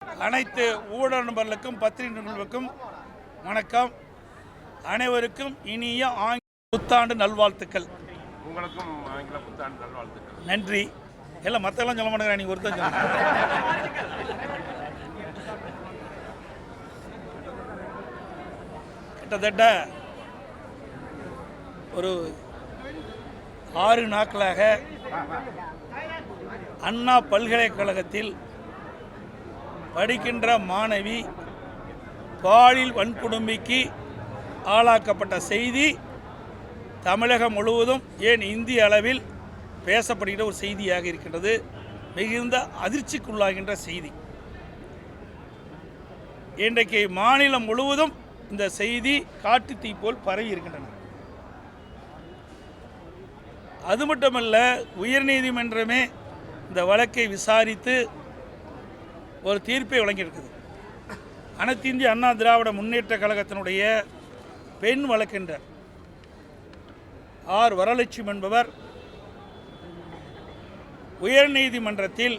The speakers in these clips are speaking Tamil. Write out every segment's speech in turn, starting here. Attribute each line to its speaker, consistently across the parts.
Speaker 1: அனைத்து ஊடக நண்பர்களுக்கும் பத்திரிகை நண்பர்களுக்கும் வணக்கம். அனைவருக்கும் இனிய ஆங்கில புத்தாண்டு நல்வாழ்த்துக்கள்.
Speaker 2: உங்களுக்கும் ஆங்கில புத்தாண்டு நல்வாழ்த்துக்கள்.
Speaker 1: நன்றி. எல்லாம் மற்றெல்லாம் சொல்ல மாட்டேங்கிறேன், நீங்கள் ஒருத்தர் சொல்லுங்க. கிட்டத்தட்ட ஒரு 6 நாட்களாக அண்ணா பல்கலைக்கழகத்தில் படிக்கின்ற மாணவி பாலியல் வன்கொடுமைக்கு ஆளாக்கப்பட்ட செய்தி தமிழகம் முழுவதும், ஏன் இந்திய அளவில் பேசப்படுகிற ஒரு செய்தியாக இருக்கின்றது. மிகுந்த அதிர்ச்சிக்குள்ளாகின்ற செய்தி. இன்றைக்கு மாநிலம் முழுவதும் இந்த செய்தி காட்டுத்தீ போல் பரவி இருக்கின்றன. அது மட்டுமல்ல, உயர்நீதிமன்றமே இந்த வழக்கை விசாரித்து ஒரு தீர்ப்பை வழங்கியிருக்குது. அனைத்து இந்திய அண்ணா திராவிட முன்னேற்ற கழகத்தினுடைய பெண் வழக்கறிஞர் ஆர் வரலட்சுமி என்பவர் உயர்நீதிமன்றத்தில்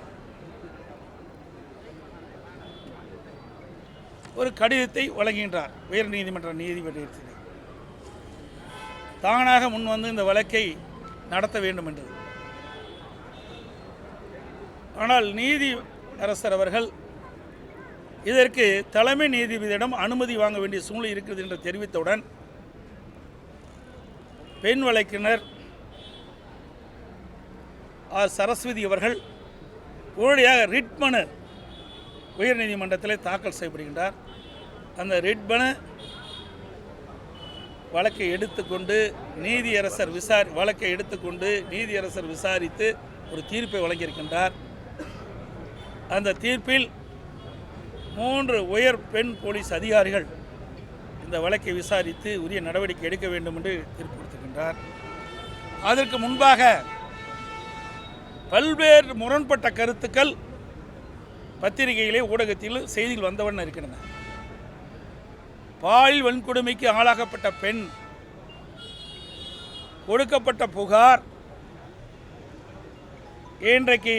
Speaker 1: ஒரு கடிதத்தை வழங்குகின்றார். உயர்நீதிமன்ற நீதிபதியத்தில் தானாக முன்வந்து இந்த வழக்கை நடத்த வேண்டும் என்று. ஆனால் நீதியரசர் அவர்கள் இதற்கு தலைமை நீதிபதியிடம் அனுமதி வாங்க வேண்டிய சூழ்நிலை இருக்கிறது என்று தெரிவித்தவுடன் பெண் வழக்கினர் ஆர் சரஸ்வதி அவர்கள் உடனடியாக ரிட் மனு உயர்நீதிமன்றத்தில் தாக்கல் செய்யப்படுகின்றார். அந்த ரிட் மனு வழக்கை எடுத்துக்கொண்டு நீதியரசர் விசாரித்து ஒரு தீர்ப்பை வழங்கியிருக்கின்றார். அந்த தீர்ப்பில் 3 உயர் பெண் போலீஸ் அதிகாரிகள் இந்த வழக்கை விசாரித்து உரிய நடவடிக்கை எடுக்க வேண்டும் என்று தீர்ப்பு கொடுத்திருக்கின்றார். அதற்கு முன்பாக பல்வேறு முரண்பட்ட கருத்துக்கள் பத்திரிகையிலே ஊடகத்தில் செய்திகள் வந்தவண்ணம் இருக்கின்றன. பாலியல் வன்கொடுமைக்கு ஆளாக்கப்பட்ட பெண் கொடுக்கப்பட்ட புகார் இன்றைக்கு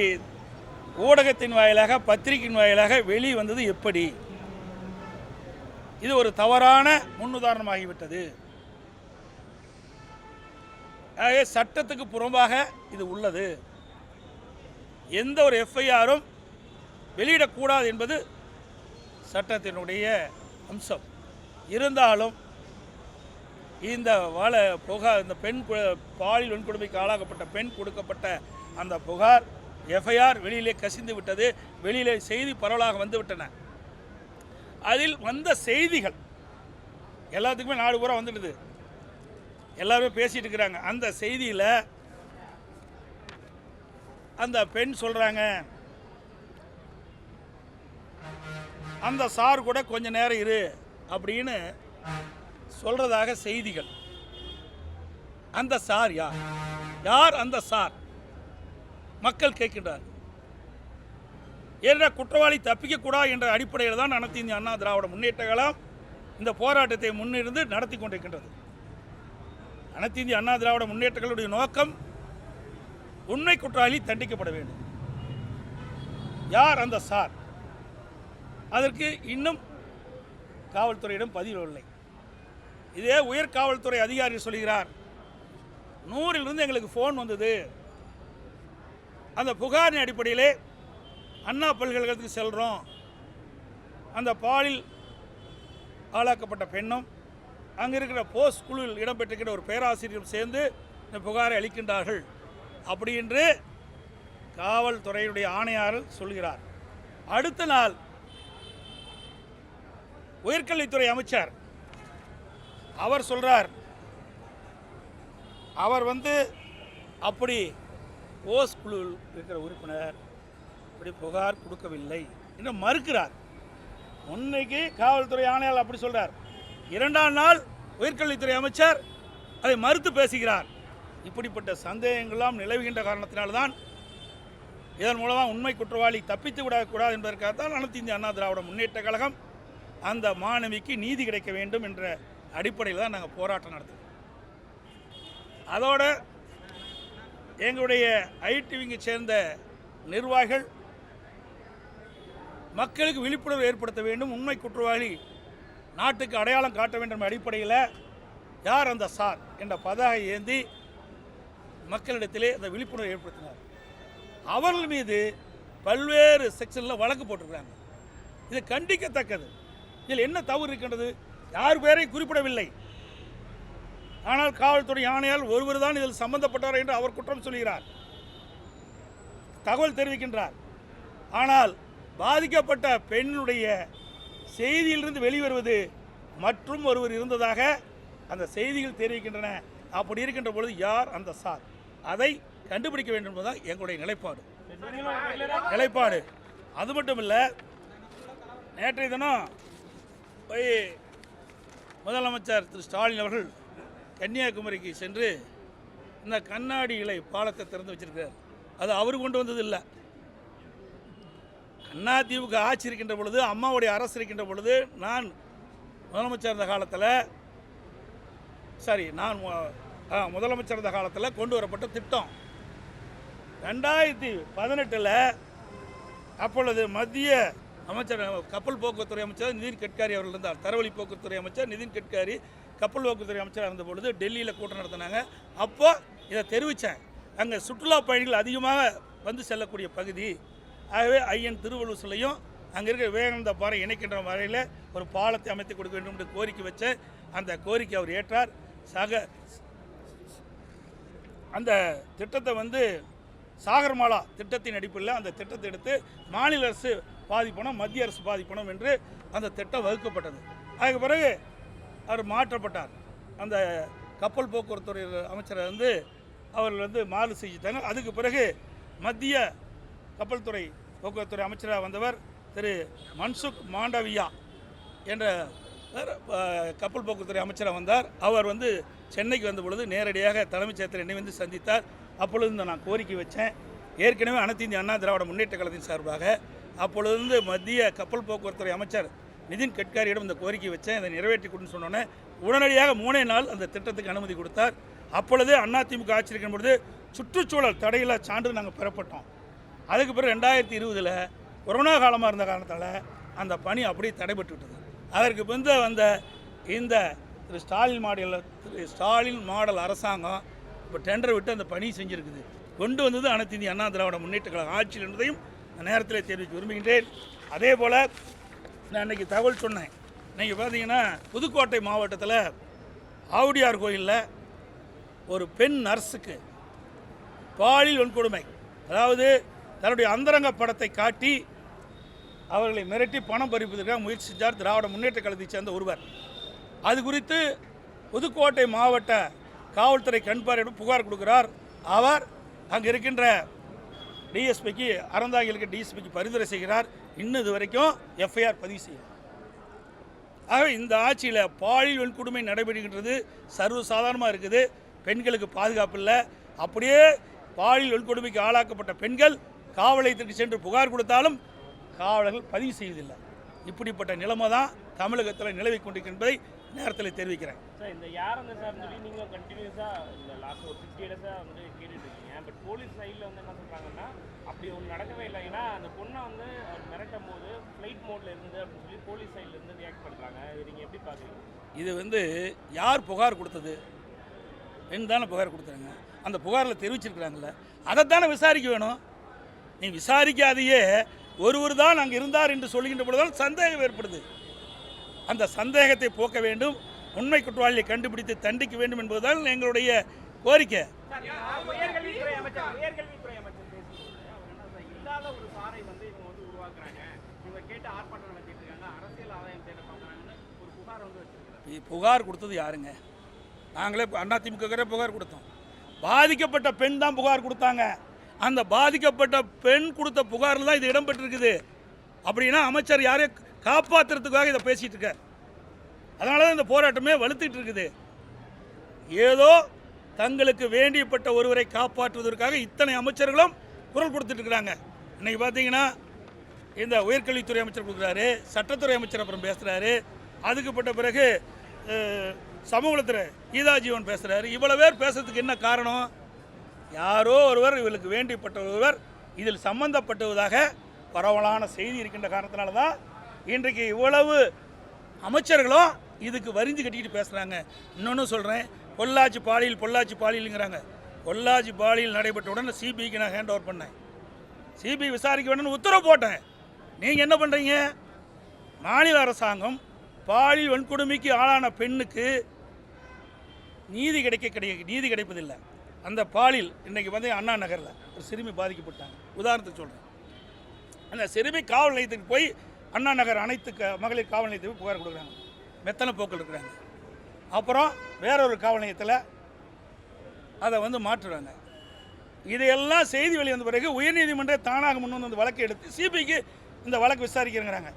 Speaker 1: ஊடகத்தின் வாயிலாக, பத்திரிகையின் வாயிலாக வெளியே வந்தது எப்படி? இது ஒரு தவறான முன்னுதாரணமாகிவிட்டது. ஆகவே சட்டத்துக்கு புறம்பாக இது உள்ளது. எந்த ஒரு எஃப்ஐஆரும் வெளியிடக்கூடாது என்பது சட்டத்தினுடைய அம்சம். இருந்தாலும் இந்த பெண் பாலியல் வன்கொடுமைக்கு ஆளாக்கப்பட்ட பெண் கொடுக்கப்பட்ட அந்த புகார் எஃப்ஐஆர் வெளியிலே கசிந்து விட்டது. வெளியிலே செய்தி பரவலாக வந்துவிட்டன. அதில் வந்த செய்திகள் எல்லாத்துக்குமே நாடு பூரா வந்துடுது. எல்லாருமே பேசிட்டு இருக்கிறாங்க. அந்த செய்தியில் அந்த பெண் சொல்கிறாங்க, அந்த சார் கூட கொஞ்ச நேரம் இரு அப்படின்னு சொல்கிறதாக செய்திகள். அந்த சார் யார் அந்த சார்? மக்கள் கேட்கின்றார். ஏன்னா குற்றவாளி தப்பிக்கக்கூடாது என்ற அடிப்படையில் தான் அனைத்து இந்திய அண்ணா திராவிட முன்னேற்ற கழகம் இந்த போராட்டத்தை முன்னிருந்து நடத்தி கொண்டிருக்கின்றது. அனைத்து இந்திய அண்ணா திராவிட முன்னேற்ற கழகத்துடைய நோக்கம் உண்மை குற்றவாளி தண்டிக்கப்பட வேண்டும். யார் அந்த சார்? அதற்கு இன்னும் காவல்துறையிடம் பதில் இல்லை. இதே உயர் காவல்துறை அதிகாரி சொல்கிறார், 100 எங்களுக்கு ஃபோன் வந்தது. அந்த புகாரின் அடிப்படையிலே அண்ணா பல்கலைக்கழகத்துக்கு செல்கிறோம். அந்த பாலியல் ஆளாக்கப்பட்ட பெண்ணும் அங்கே இருக்கிற போஸ்ட் குழுவில் இடம்பெற்றிருக்கிற ஒரு பேராசிரியரும் சேர்ந்து இந்த புகாரை அளிக்கின்றார்கள் அப்படி என்று காவல்துறையுடைய ஆணையாளர் சொல்கிறார். அடுத்த நாள் உயர்கல்வித்துறை அமைச்சர் அவர் சொல்கிறார், அவர் அப்படி போஸ்ட் குழுவில் இருக்கிற உறுப்பினர் அப்படி புகார் கொடுக்கவில்லை என்று மறுக்கிறார். முன்னைக்கு காவல்துறை ஆணையாளர் அப்படி சொல்கிறார். 2ஆம் நாள் உயர்கல்வித்துறை அமைச்சர் அதை மறுத்து பேசுகிறார். இப்படிப்பட்ட சந்தேகங்கள்லாம் நிலவுகின்ற காரணத்தினால்தான் இதன் மூலமாக உண்மை குற்றவாளி தப்பித்து விடக்கூடாது என்பதற்காகத்தான் அனைத்து இந்திய அண்ணா திராவிட முன்னேற்ற கழகம் அந்த மாணவிக்கு நீதி கிடைக்க வேண்டும் என்ற அடிப்படையில் தான் நாங்கள் போராட்டம் நடத்துகிறோம். அதோடு எங்களுடைய ஐடிவிங்கை சேர்ந்த நிர்வாகிகள் மக்களுக்கு விழிப்புணர்வு ஏற்படுத்த வேண்டும். உண்மை குற்றவாளி நாட்டுக்கு அடையாளம் காட்ட வேண்டும் அடிப்படையில் யார் அந்த சார் என்ற பதாகை ஏந்தி மக்களிடத்திலே அந்த விழிப்புணர்வு ஏற்படுத்தினார். அவர்கள் மீது பல்வேறு செக்ஷனில் வழக்கு போட்டிருக்கிறாங்க. இது கண்டிக்கத்தக்கது. இதில் என்ன தவறு இருக்கின்றது? யார் பேரையும் குறிப்பிடவில்லை. ஆனால் காவல்துறை ஆணையால் ஒருவர் தான் இதில் சம்பந்தப்பட்டார் என்று அவர் குற்றம் சொல்கிறார், தகவல் தெரிவிக்கின்றார். ஆனால் பாதிக்கப்பட்ட பெண்ணுடைய செய்தியிலிருந்து வெளிவருவது மற்றும் ஒருவர் இருந்ததாக அந்த செய்திகள் தெரிவிக்கின்றன. அப்படி இருக்கின்ற பொழுது யார் அந்த சார், அதை கண்டுபிடிக்க வேண்டும் என்பதுதான் எங்களுடைய நிலைப்பாடு. அது மட்டும் இல்லை, நேற்றைய தினம் போய் முதலமைச்சர் திரு ஸ்டாலின் அவர்கள் கன்னியாகுமரிக்கு சென்று இந்த கண்ணாடி இலை பாலத்தை திறந்து வச்சிருக்கிறார். அது அவர் கொண்டு வந்தது இல்லை. அதிமுக ஆட்சி இருக்கின்ற பொழுது, அம்மாவுடைய அரசு இருக்கின்ற பொழுது, நான் முதலமைச்சர் இருந்த காலத்தில் முதலமைச்சர் இருந்த காலத்தில் கொண்டு வரப்பட்ட திட்டம் 2018 அப்பொழுது மத்திய அமைச்சர் கப்பல் போக்குவரத்துறை அமைச்சர் நிதின் கட்காரி அவர்கள் இருந்தார். தரவழி போக்குவரத்துறை அமைச்சர் நிதின் கட்காரி கப்பல் போக்குவரத்துறை அமைச்சராக இருந்த பொழுது டெல்லியில் கூட்டம் நடத்தினாங்க. அப்போ இதை தெரிவித்தேன். அங்கே சுற்றுலா பயணிகள் அதிகமாக வந்து செல்லக்கூடிய பகுதி. ஆகவே ஐயன் திருவள்ளுவர்லையும் அங்கே இருக்கிற விவேகானந்த பாறை இணைக்கின்ற வரையில் ஒரு பாலத்தை அமைத்து கொடுக்க வேண்டும் என்று கோரிக்கை வச்ச அந்த கோரிக்கை அவர் ஏற்றார். அந்த திட்டத்தை சாகர்மாலா திட்டத்தின் அடிப்படையில் அந்த திட்டத்தை எடுத்து மாநில அரசு பாதிப்பணும், மத்திய அரசு பாதிப்பணும் என்று அந்த திட்டம் வகுக்கப்பட்டது. அதுக்கு பிறகு அவர் மாற்றப்பட்டார். அந்த கப்பல் போக்குவரத்துறை அமைச்சரை அவர்கள் மாறு செஞ்சுட்டாங்க. அதுக்கு பிறகு மத்திய கப்பல் துறை போக்குவரத்துறை அமைச்சராக வந்தவர் திரு மன்சுக் மாண்டவியா என்ற கப்பல் போக்குவரத்துறை அமைச்சராக வந்தார். அவர் சென்னைக்கு வந்த பொழுது நேரடியாக தலைமைச் செயலர் என்னை சந்தித்தார். அப்பொழுது நான் கோரிக்கை வச்சேன். ஏற்கனவே அனைத்து இந்திய அண்ணா திராவிட முன்னேற்ற கழகத்தின் சார்பாக அப்பொழுது மத்திய கப்பல் போக்குவரத்துறை அமைச்சர் நிதின் கட்காரியிடம் இந்த கோரிக்கை வச்சேன். இதை நிறைவேற்றி கொடுன்னு சொன்னோன்னே உடனடியாக 3 நாள் அந்த திட்டத்துக்கு அனுமதி கொடுத்தார். அப்பொழுது அதிமுக ஆட்சி இருக்கும் பொழுது சுற்றுச்சூழல் தடையில்லா சான்று நாங்கள் பெறப்பட்டோம். அதுக்கு பிறகு 2020 கொரோனா காலமாக இருந்த காரணத்தால் அந்த பணி அப்படியே தடைபட்டு விட்டது. அதற்கு பிறகு வந்த இந்த ஸ்டாலின் மாடல் அரசாங்கம் இப்போ டெண்டரை விட்டு அந்த பணி செஞ்சுருக்குது. கொண்டு வந்தது அனைத்து இந்திய அண்ணா திராவிட முன்னேற்ற கழக ஆட்சியில் என்பதையும் நேரத்தில் தெரிவிக்க விரும்புகின்றேன். அதே போல் நான் இன்றைக்கி தகவல் சொன்னேன். நீங்கள் பார்த்தீங்கன்னா புதுக்கோட்டை மாவட்டத்தில் ஆவுடையார் கோயிலில் ஒரு பெண் நர்ஸுக்கு பாலியல் வன்கொடுமை, அதாவது தன்னுடைய அந்தரங்க படத்தை காட்டி அவர்களை மிரட்டி பணம் பறிப்பதற்காக முயற்சி செஞ்சார் திராவிட முன்னேற்ற கழகத்தைச் சேர்ந்த ஒருவர். அது குறித்து புதுக்கோட்டை மாவட்ட காவல்துறை கண்பார்வையிடம் புகார் கொடுக்கிறார். அவர் அங்கே இருக்கின்ற டிஎஸ்பிக்கு, அறந்தாங்கில் இருக்க டிஎஸ்பிக்கு பரிந்துரை செய்கிறார். இன்னும் இது வரைக்கும் எஃப்ஐஆர் பதிவு செய்யும். ஆகவே இந்த ஆட்சியில் பாலியல் வன்கொடுமை நடைபெறுகின்றது, சர்வசாதாரணமாக இருக்குது. பெண்களுக்கு பாதுகாப்பு இல்லை. அப்படியே பாலியல் வன்கொடுமைக்கு ஆளாக்கப்பட்ட பெண்கள் காவல் நிலையத்திற்கு சென்று புகார் கொடுத்தாலும் காவலர்கள் பதிவு செய்வதில்லை. இப்படிப்பட்ட நிலைமை தான் தமிழகத்தில் நிலவி கொண்டிருக்கின்றதை நேரத்தில் தெரிவிக்கிறேன்.
Speaker 3: சார், இந்த யார் அந்த சார் சொல்லி நீங்கள் கண்டினியூஸாக இந்த லாஸ்ட் ஒரு 50 டேஸாக கேட்டுட்டு இருக்கீங்க. பட் போலீஸ் சைடில் என்ன சொல்கிறாங்கன்னா அப்படி ஒன்று நடக்கவே இல்லை. ஏன்னா அந்த பொண்ணை அவர் மிரட்டும் போது ஃப்ளைட் மோடில் இருந்து அப்படின்னு சொல்லி போலீஸ் சைட்லேருந்து ரியாக்ட் பண்ணுறாங்க. இது நீங்கள் எப்படி பார்க்குறீங்க?
Speaker 1: இது யார் புகார் கொடுத்தது? பெண் தானே புகார் கொடுத்தாங்க. அந்த புகாரில் தெரிவிச்சிருக்கிறாங்கல்ல, அதைத்தானே விசாரிக்க வேணும். நீ விசாரிக்காதையே ஒருவர் தான் அங்கே இருந்தார் என்று சொல்கின்ற பொழுதுதான் சந்தேகம் ஏற்படுது. அந்த சந்தேகத்தை போக்க வேண்டும், உண்மை குற்றவாளியை கண்டுபிடித்து தண்டிக்க வேண்டும் என்பதுதான் எங்களுடைய கோரிக்கை.
Speaker 3: உயர்கல்வித்துறை அமைச்சர் இல்லாத ஒரு சாரை இவங்க உருவாக்குறாங்க, இவங்க கேட்டு ஆர்ப்பாட்டம் நடத்திட்டு இருக்காங்க, அரசியல் ஆதாயம் தேட பார்க்குறாங்கன்னு ஒரு புகார் வச்சிருக்காங்க.
Speaker 1: புகார் கொடுத்தது யாருங்க? நாங்களே அதிமுக புகார் கொடுத்தோம். பாதிக்கப்பட்ட பெண் தான் புகார் கொடுத்தாங்க. அந்த பாதிக்கப்பட்ட பெண் கொடுத்த புகாரில் தான் இது இடம்பெற்றிருக்குது. அப்படின்னா அமைச்சர் யாரையும் காப்பாற்றுறதுக்காக இதை பேசிகிட்டு இருக்கார். அதனால தான் இந்த போராட்டமே வலுத்துக்கிட்டு இருக்குது. ஏதோ தங்களுக்கு வேண்டியப்பட்ட ஒருவரை காப்பாற்றுவதற்காக இத்தனை அமைச்சர்களும் குரல் கொடுத்துட்டு இருக்கிறாங்க. இன்றைக்கி பார்த்தீங்கன்னா இந்த உயர்கல்வித்துறை அமைச்சர் கொடுக்குறாரு, சட்டத்துறை அமைச்சர் அப்புறம் பேசுகிறாரு, அதுக்குப்பட்ட பிறகு சமூகத்துறை கீதாஜீவன் பேசுகிறாரு. இவ்வளோ பேர் பேசுறதுக்கு என்ன காரணம்? யாரோ ஒருவர், இவர்களுக்கு வேண்டியப்பட்ட ஒருவர் இதில் சம்பந்தப்பட்டதாக பரவலான செய்தி இருக்கின்ற காரணத்தினால தான் இன்றைக்கு இவ்வளவு அமைச்சர்களும் இதுக்கு வரிஞ்சு கட்டிக்கிட்டு பேசுகிறாங்க. இன்னொன்று சொல்கிறேன், பொள்ளாச்சி பாலியலுங்கிறாங்க. பொள்ளாச்சி பாலியல் நடைபெற்ற உடனே சிபிஐக்கு நான் ஹேண்ட் ஓவர் பண்ணேன். சிபிஐ விசாரிக்க வேணும்னு உத்தரவு போட்டேன். நீங்கள் என்ன பண்ணுறீங்க? மாநில அரசாங்கம் பாலியல் வன்கொடுமைக்கு ஆளான பெண்ணுக்கு நீதி கிடைப்பதில்லை. அந்த பாலியல் இன்றைக்கி வந்து அண்ணா நகரில் ஒரு சிறுமி பாதிக்கப்பட்டாங்க. உதாரணத்துக்கு சொல்கிறேன், அந்த சிறுமி காவல் நிலையத்துக்கு போய் அண்ணா நகர் அனைத்து மகளிர் காவல் நிலையத்துக்கு புகார் கொடுக்குறாங்க. மெத்தனை போக்கள் இருக்கிறாங்க. அப்புறம் வேறொரு காவல் நிலையத்தில் அதை வந்து மாற்றுறாங்க. இதையெல்லாம் செய்தி வெளி வந்த பிறகு உயர்நீதிமன்றம் தானாக முன் வந்து அந்த வழக்கை எடுத்து சிபிஐக்கு இந்த வழக்கு விசாரிக்கிறேங்கிறாங்க.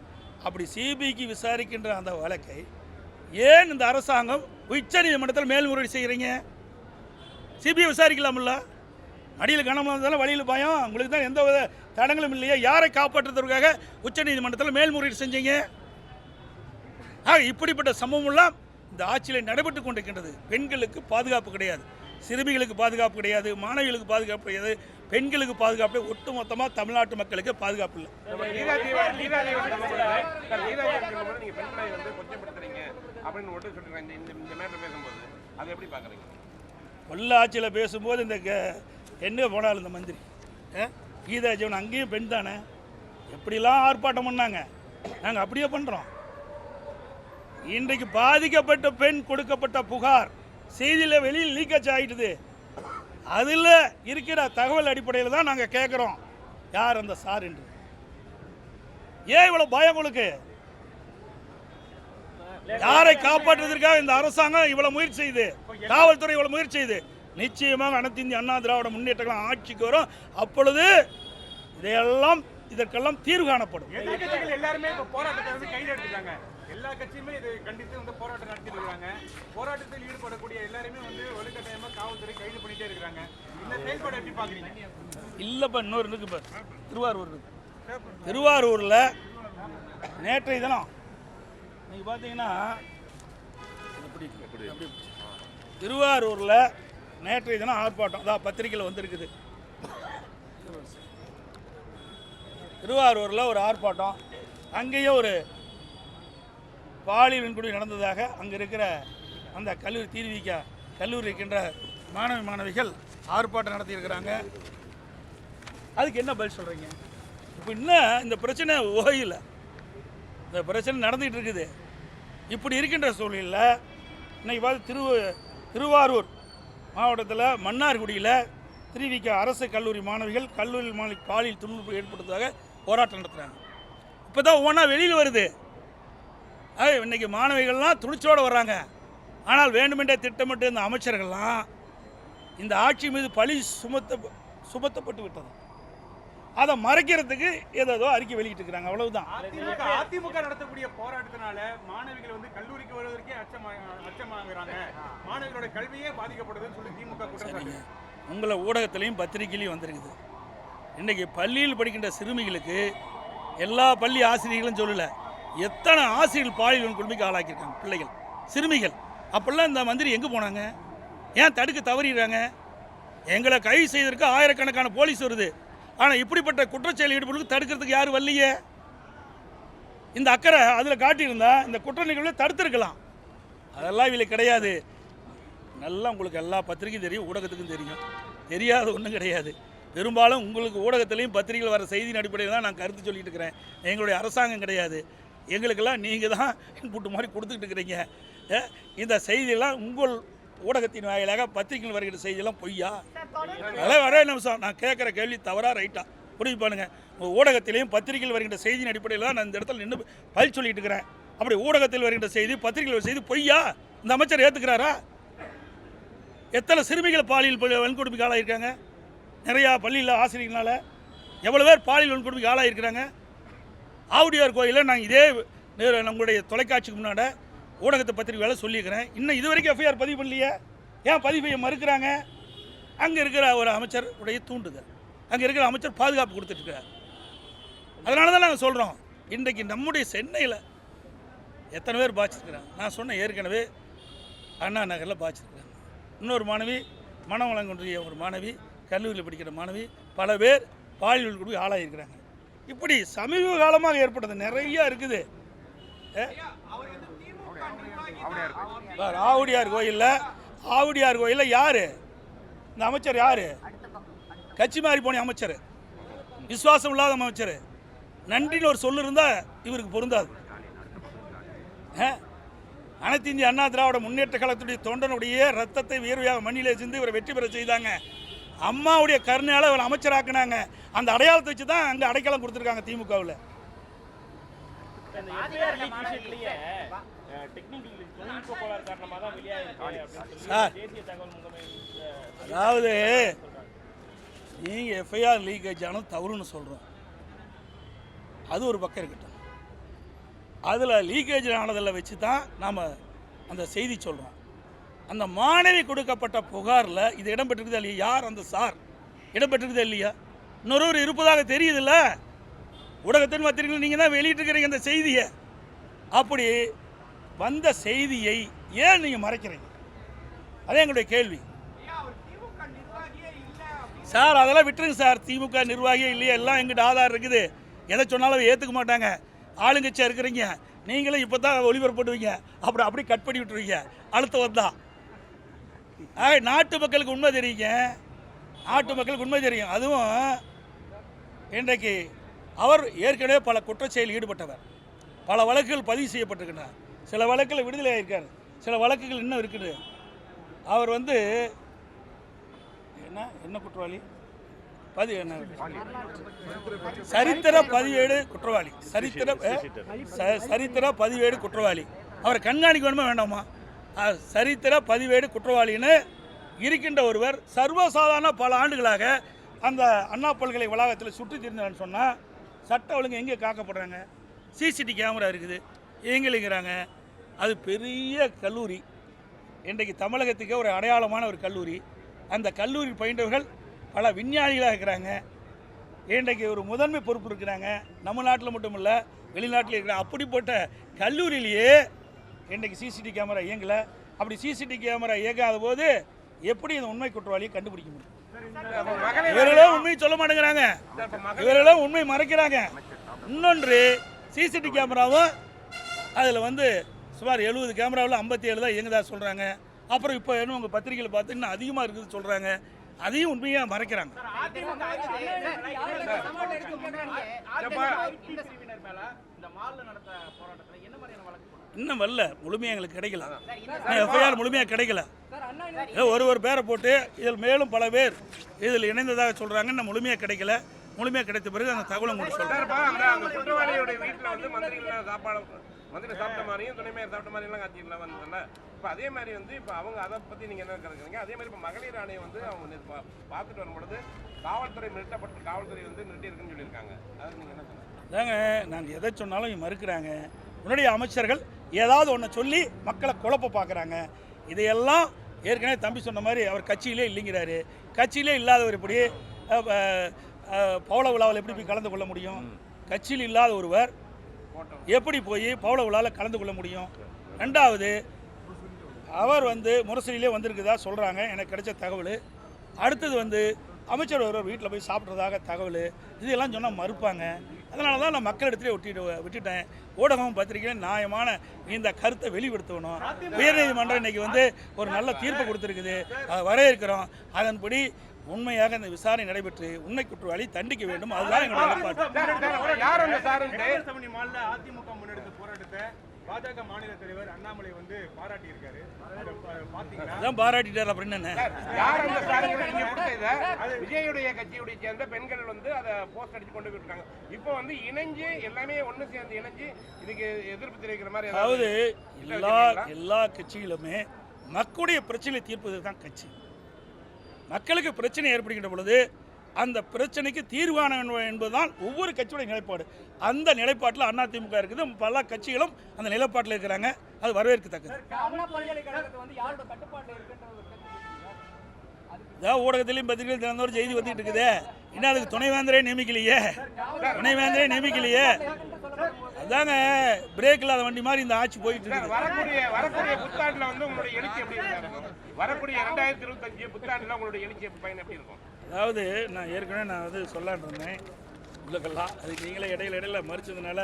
Speaker 1: அப்படி சிபிஐக்கு விசாரிக்கின்ற அந்த வழக்கை ஏன் இந்த அரசாங்கம் உச்சநீதிமன்றத்தில் மேல்முறையீடு செய்கிறீங்க? சிபிஐ விசாரிக்கலாம்ல. அடியில் கனமாக இருந்தாலும் வழியில் பயம், உங்களுக்கு தான் எந்த வித தடங்களும் இல்லையா? யாரை காப்பாற்றுறதுக்காக உச்சநீதிமன்றத்தில் மேல்முறையீடு செஞ்சீங்க? இப்படிப்பட்ட சம்பவம்லாம் இந்த ஆட்சியில் நடைபெற்று கொண்டிருக்கின்றது. பெண்களுக்கு பாதுகாப்பு கிடையாது, சிறுமிகளுக்கு பாதுகாப்பு கிடையாது, மாணவிகளுக்கு பாதுகாப்பு கிடையாது, பெண்களுக்கு பாதுகாப்பு, ஒட்டுமொத்தமாக தமிழ்நாட்டு மக்களுக்கு பாதுகாப்பு இல்லை. பொள்ளாச்சியில் பேசும்போது இந்த என்ன போனாலும் இந்த மந்திரி கீதா ஜீவன் அங்கேயும் பெண் தானே, எப்படிலாம் ஆர்ப்பாட்டம் பண்ணாங்க, நாங்கள் அப்படியே பண்ணுறோம். இன்றைக்கு பாதிக்கப்பட்ட பெண் கொடுக்கப்பட்ட புகார் செய்தியில் வெளியில் லீக்கேஜ் ஆகிட்டுது. அதில் இருக்கிற தகவல் அடிப்படையில் தான் நாங்கள் கேட்குறோம் யார் அந்த சார் என்று. ஏன் இவ்வளோ பயம் உங்களுக்கு? யாரை காப்பாற்றுவதற்காக இந்த அரசாங்கம் இவ்வளவு முயற்சி செய்யுது, காவல்துறை இவ்வளவு முயற்சி செய்யுது. நிச்சயமாக அனைத்து இந்திய அண்ணா திராவிட முன்னேற்றங்கள் ஆட்சிக்கு வரும். அப்பொழுது இதற்கெல்லாம் தீர்வு காணப்படும்.
Speaker 4: எல்லாருமே போராட்டத்தை கைது எடுத்துட்டாங்க. எல்லா கட்சியுமே இதை கண்டித்து வந்து போராட்டம் நடத்திட்டு இருக்காங்க. போராட்டத்தில் ஈடுபடக்கூடிய எல்லாருமே வந்து வலுக்கட்டாயமா காவல்துறை கைது பண்ணிட்டே இருக்காங்க. இந்த செயல்பாடு எப்படி பாக்குறீங்க?
Speaker 1: இல்லப்பா, இன்னொரு இருக்கு பாரு, திருவாரூர் இருக்கு. திருவாரூர்ல நேற்றைய தினம் நீங்க பாத்தீங்கன்னா திருவாரூர்ல நேற்றைய தினம் ஆர்ப்பாட்டம், அதான் பத்திரிகையில் வந்திருக்குது. திருவாரூரில் ஒரு ஆர்ப்பாட்டம், அங்கேயும் ஒரு பாலியல் வன்கொடுமை நடந்ததாக அங்கே இருக்கிற அந்த கல்லூரி தீர்விக்க கல்லூரி இருக்கின்ற மாணவிகள் ஆர்ப்பாட்டம் நடத்தியிருக்கிறாங்க. அதுக்கு என்ன பதில் சொல்கிறீங்க? இப்போ இன்னும் இந்த பிரச்சனை ஓயில, இந்த பிரச்சனை நடந்துகிட்டு இருக்குது. இப்படி இருக்கின்ற சூழலில் இன்னைக்கு பார்த்து திருவாரூர் மாவட்டத்தில் மன்னார்குடியில் திருவிக்க அரசு கல்லூரி மாணவிகள் கல்லூரி பாலியல் துன்புறுத்தல் ஏற்படுத்துவதாக போராட்டம் நடத்துகிறாங்க. இப்போ தான் ஒவ்வொன்றா வெளியில் வருது. இன்றைக்கி மாணவிகள்லாம் துணிச்சோடு வர்றாங்க. ஆனால் வேண்டுமென்றே திட்டமிட்டு இந்த அமைச்சர்கள்லாம் இந்த ஆட்சி மீது பழி சுமத்தப்பட்டு விட்டது. அதை மறைக்கிறதுக்கு ஏதோ அறிக்கை வெளியிட்டு இருக்கிறாங்க, அவ்வளவுதான்.
Speaker 4: அதிமுக நடத்தக்கூடிய போராட்டத்தினால மாணவிகள் வந்து கல்லூரிக்கு வருவதற்கே அச்சமாகறாங்க, மாணவிகளோட கல்வியே பாதிக்கப்படுதுன்னு சொல்லி திமுக குற்றச்சாட்டு.
Speaker 1: உங்களை ஊடகத்திலையும் பத்திரிகையிலையும் வந்திருக்குது. இன்றைக்கி பள்ளியில் படிக்கின்ற சிறுமிகளுக்கு எல்லா பள்ளி ஆசிரியர்களும் சொல்லலை, எத்தனை ஆசிரியர்கள் பாலியல் வன்கொடுமைக்கு ஆளாக்கியிருக்காங்க பிள்ளைகள், சிறுமிகள். அப்போல்லாம் இந்த மந்திரி எங்கே போனாங்க? ஏன் தடுக்க தவறிடுறாங்க? எங்களை கைது செய்வதற்கு ஆயிரக்கணக்கான போலீஸ் வருது. ஆனால் இப்படிப்பட்ட குற்றச்செயல் ஈடுபடுவதற்கு தடுக்கிறதுக்கு யாரும் வரலையே. இந்த அக்கறை அதில் காட்டியிருந்தா இந்த குற்ற நிகழ்வை தடுத்திருக்கலாம். அதெல்லாம் இதில் கிடையாது. நல்லா உங்களுக்கு எல்லா பத்திரிகையும் தெரியும், ஊடகத்துக்கும் தெரியும், தெரியாத ஒன்றும் கிடையாது. பெரும்பாலும் உங்களுக்கு ஊடகத்திலையும் பத்திரிகைகள் வர செய்தியின் அடிப்படையில் தான் நான் கருத்து சொல்லிட்டு இருக்கிறேன். எங்களுடைய அரசாங்கம் கிடையாது. எங்களுக்கெல்லாம் நீங்கள் தான் இன்புட்டு மாதிரி கொடுத்துக்கிட்டு இருக்கிறீங்க. இந்த செய்தியெல்லாம் உங்கள் ஊடகத்தின் வாயிலாக பத்திரிகைகள் வருகிற செய்தியெல்லாம் பொய்யா? அதெல்லாம் ஒரே நிமிஷம், நான் கேட்குற கேள்வி தவறா ரைட்டா முடிவு பண்ணுங்கள். உங்கள் ஊடகத்திலையும் பத்திரிகைகள் வருகின்ற செய்தியின் அடிப்படையில் தான் நான் இந்த இடத்துல நின்று பதில் சொல்லிட்டு இருக்கிறேன். அப்படி ஊடகத்தில் வருகின்ற செய்தி, பத்திரிகைகள் செய்தி பொய்யா? இந்த அமைச்சர் ஏற்றுக்கிறாரா? எத்தனை சிறுமிகள் பாலியல் வன்கொடுமைக்கு ஆளாயிருக்காங்க? நிறையா பள்ளியில் ஆசிரியர்களால் எவ்வளோ பேர் பாலியல் வன்கொடுமைக்கு ஆளாயிருக்கிறாங்க? ஆவுடையார் கோயிலில் நான் இதே நம்மளுடைய தொலைக்காட்சிக்கு முன்னாடி ஊடகத்தை பத்திரிகையால் சொல்லியிருக்கிறேன். இன்னும் இது வரைக்கும் எஃப்ஐஆர் பதிவு பண்ணலையே. ஏன் பதிவு செய்ய மறுக்கிறாங்க? அங்கே இருக்கிற ஒரு அமைச்சர் உடைய தூண்டுதல், அங்கே இருக்கிற அமைச்சர் பாதுகாப்பு கொடுத்துட்ருக்கார். அதனால தான் நாங்கள் சொல்கிறோம், இன்றைக்கு நம்முடைய சென்னையில் எத்தனை பேர் பாதிச்சிருக்கிறாங்க? நான் சொன்ன ஏற்கனவே அண்ணா நகரில் பாதிச்சிருக்கிறாங்க. இன்னொரு மாணவி, மனவளங்குன்றிய ஒரு மாணவி, கல்லூரியில் படிக்கிற மாணவி, பல பேர் பாலியல் வன்கொடுமைக்கு ஆளாகிருக்கிறாங்க. இப்படி சமீப காலமாக ஏற்பட்டது நிறைய இருக்குது. ஆவுடையார் கோயிலில் யார் இந்த அமைச்சர்? யார்? கட்சி மாறி போன அமைச்சர், விசுவாசம் இல்லாத அமைச்சர். நன்றின்னு ஒரு சொல்லு இருந்தால் இவருக்கு பொருந்தாது. அனைத்து இந்திய அண்ணா திராவிட முன்னேற்ற கழகத்துடைய தொண்டனுடைய ரத்தத்தை வியர்வையாக மண்ணிலே சிந்து இவரை வெற்றி பெற செய்தாங்க. அம்மாவுடைய கருணையால் இவரை அமைச்சராக்குனாங்க. அந்த அடையாளத்தை வச்சு தான் அங்கே அடைக்கலம் கொடுத்துருக்காங்க திமுகவில். அதாவது நீங்கள் எஃப்ஐஆர் லீக்கேஜ் ஆனது தவறுன்னு சொல்கிறோம், அது ஒரு பக்கம் இருக்கட்டும். அதில் லீக்கேஜ் ஆனதில் வச்சு தான் நாம் அந்த செய்தி சொல்கிறோம். அந்த மாணவி கொடுக்கப்பட்ட புகாரில் இது இடம்பெற்றிருக்குதா இல்லையா? யார் அந்த சார் இடம்பெற்றிருக்குதா இல்லையா? இன்னொரு இருப்பதாக தெரியுதுல்ல, ஊடகத்தின் பத்திரிகைகள் நீங்கள் தான் வெளியிட்டிருக்கிறீங்க அந்த செய்தியை. அப்படி வந்த செய்தியை ஏன் நீங்கள் மறைக்கிறீங்க? அதே எங்களுடைய கேள்வி சார். அதெல்லாம் விட்டுருங்க சார். திமுக நிர்வாகியே இல்லையா, எல்லாம் எங்கிட்ட ஆதாரம் இருக்குது. எதை சொன்னாலும் ஏற்றுக்க மாட்டாங்க. ஆளுங்கட்சியாக இருக்கிறீங்க, நீங்களும் இப்போ தான் ஒளிபரப்புடுவீங்க, அப்படி கட் பண்ணி விட்டுருவீங்க அடுத்து வந்தா. நாட்டு மக்களுக்கு உண்மை தெரியுங்க, நாட்டு மக்களுக்கு உண்மை தெரியும். அதுவும் இன்றைக்கு அவர் ஏற்கனவே பல குற்றச்செயலில் ஈடுபட்டவர், பல வழக்குகள் பதிவு செய்யப்பட்டிருக்கின்றன. சில வழக்கில் விடுதலை ஆகியிருக்கார், சில வழக்குகள் இன்னும் இருக்குது. அவர் என்ன குற்றவாளி? சரித்திர பதிவேடு குற்றவாளி, சரித்திர பதிவேடு குற்றவாளி. அவரை கண்காணிக்க வேணுமா வேண்டாமா? சரித்திர பதிவேடு குற்றவாளின்னு இருக்கின்ற ஒருவர் சர்வசாதாரண பல ஆண்டுகளாக அந்த அண்ணா பல்கலை வளாகத்தில் சுற்றி திரிந்தான்னு சொன்னால் சட்ட ஒழுங்கு எங்கே காக்கப்படுறாங்க? சிசிடிவி கேமரா இருக்குது, எங்கேங்கிறாங்க. அது பெரிய கல்லூரி, இன்றைக்கு தமிழகத்துக்கு ஒரு அடையாளமான ஒரு கல்லூரி. அந்த கல்லூரி பயின்றவர்கள் பல விஞ்ஞானிகளாக இருக்கிறாங்க. இன்றைக்கு ஒரு முதன்மை பொறுப்பு இருக்கிறாங்க, நம்ம நாட்டில் மட்டும் இல்லை வெளிநாட்டில் இருக்கிறாங்க. அப்படிப்பட்ட கல்லூரியிலேயே இன்றைக்கு சிசிடிவி கேமரா இயங்கலை. அப்படி சிசிடிவி கேமரா இயங்காத போது எப்படி இந்த உண்மை குற்றவாளியை கண்டுபிடிக்க முடியும்? இவர்களும் உண்மையை சொல்ல மாட்டேங்கிறாங்க, இவர்களும் உண்மை மறைக்கிறாங்க. இன்னொன்று, சிசிடிவி கேமராவும் அதில் சுமார் 70 கேமராவில் 57 தான் இயங்குதா சொல்கிறாங்க. அப்புறம் இப்போ என்ன உங்கள் பத்திரிகையில் பார்த்து இன்னும் அதிகமாக இருக்குது சொல்கிறாங்க. அதையும் உண்மையாக மறைக்கிறாங்க. இன்னும் வரல, முழுமையாக எங்களுக்கு கிடைக்கல, எஃப்ஐஆர் முழுமையாக கிடைக்கல. ஒரு பேரை போட்டு இதில் மேலும் பல பேர் இதில் இணைந்ததாக சொல்கிறாங்க. இன்னும் முழுமையாக கிடைக்கல. முழுமையாக கிடைத்த பிறகு அந்த தகவலை உங்களுக்கு சொல்கிறேன்.
Speaker 2: குற்றவாளியோட வீட்டில் மந்திரிகள் மந்திரி சாப்பிட்ட மாதிரியும் துணை மேயர் சாப்பிட்ட மாதிரிலாம் காட்சிகள்லாம் வந்ததில்ல. இப்போ அதே மாதிரி இப்போ அவங்க அதை பற்றி நீங்கள் என்ன கருதுறீங்க? அதே மாதிரி இப்போ மகளிர் ஆணையம் அவங்க பார்த்துட்டு வரும்பொழுது காவல்துறை நிறுத்தப்பட்டு காவல்துறை நிறுத்தி இருக்குன்னு சொல்லியிருக்காங்க. அது நீங்கள் என்ன சொல்லுங்கள்?
Speaker 1: அதாங்க, நாங்கள் எதை சொன்னாலும் மறுக்கிறாங்க. முன்னாடி அமைச்சர்கள் ஏதாவது ஒன்று சொல்லி மக்களை குழப்ப பார்க்குறாங்க. இதையெல்லாம் ஏற்கனவே தம்பி சொன்ன மாதிரி அவர் கட்சியிலே இல்லைங்கிறாரு. கட்சியிலே இல்லாதவர் எப்படி பவள விழாவில் எப்படி போய் கலந்து கொள்ள முடியும்? கட்சியில் இல்லாத ஒருவர் எப்படி போய் பவள விழாவில் கலந்து கொள்ள முடியும்? ரெண்டாவது, அவர் முரசொலியிலே வந்திருக்குதா சொல்கிறாங்க, எனக்கு கிடைச்ச தகவல். அடுத்தது அமைச்சர் ஒருவர் வீட்டில் போய் சாப்பிட்றதாக தகவல். இதெல்லாம் சொன்னால் மறுப்பாங்க. அதனால தான் நான் மக்களிடத்திலே விட்டுட்டேன். ஊடகமும் பத்திரிகையும் நியாயமான இந்த கருத்தை வெளிப்படுத்தணும். உயர்நீதிமன்றம் இன்றைக்கி ஒரு நல்ல தீர்ப்பு கொடுத்துருக்குது, அதை வரவேற்கிறோம். அதன்படி உண்மையாக இந்த விசாரணை நடைபெற்று உண்மை குற்றவாளி தண்டிக்க வேண்டும். அதுதான் எங்களுடைய
Speaker 4: அதிமுக முன்னெடுத்த போராட்டத்தை பாஜக மாநில தலைவர் அண்ணாமலை பாராட்டியிருக்காரு.
Speaker 1: அதான் பாராட்டிட்டார். அப்படின்னு என்ன
Speaker 2: விஜயுடைய கட்சியுடைய சேர்ந்த பெண்கள் அதை போஸ்ட் அடிச்சு கொண்டு போயிருக்காங்க. இப்போ இணைஞ்சு எல்லாமே ஒன்று சேர்ந்து இணைஞ்சு இதுக்கு எதிர்ப்பு தெரிவிக்கிற மாதிரி.
Speaker 1: அதாவது எல்லா கட்சிகளுமே மக்களுடைய பிரச்சனை தீர்ப்பது தான் கட்சி. மக்களுக்கு பிரச்சனை ஏற்படுகின்ற பொழுது அந்த பிரச்சனைக்கு தீர்வான என்பதுதான் ஒவ்வொரு கட்சியுடைய நிலைப்பாடு. அந்த நிலைப்பாட்டில் அதிமுக இருக்குது, பல கட்சிகளும் அந்த நிலைப்பாட்டில் இருக்கிறாங்க. அது வரவேற்கத்தக்கது. ஊடகத்திலையும் பத்திரிகையில் தினந்தோறும் செய்தி வந்துட்டு இருக்குது. இன்னும் அதுக்கு துணைவேந்தரே நியமிக்கலையே. அதாங்க பிரேக் இல்லாத வண்டி மாதிரி இந்த ஆட்சி போயிட்டு இருக்கு.
Speaker 2: வரக்கூடிய புத்தாண்டுல உங்களுடைய எழுச்சி எப்படி இருக்கும்? வரக்கூடிய 2025 புத்தாண்டுல உங்களுடைய எழுச்சி பயன் எப்படி இருக்கும்?
Speaker 1: அதாவது நான் ஏற்கனவே சொல்லலான்னு இருந்தேன். உள்ளக்கெல்லாம் அதுக்கு நீங்களே இடையில மறிச்சதுனால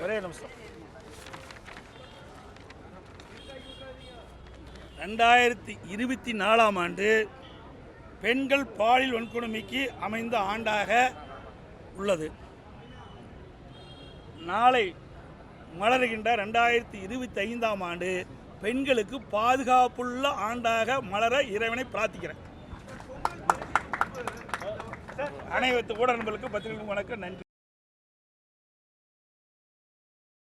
Speaker 1: ஒரே நிமிஷம். 2024ஆம் ஆண்டு பெண்கள் பாலியல் வன்கொடுமைக்கு அமைந்த ஆண்டாக உள்ளது. நாளை மலர்கின்ற 2025ஆம் ஆண்டு பெண்களுக்கு பாதுகாப்புள்ள ஆண்டாக மலர இறைவனை பிரார்த்திக்கிறேன். அனைத்து ஊடக நண்பர்களுக்கு பத்திரிகை வணக்கம், நன்றி.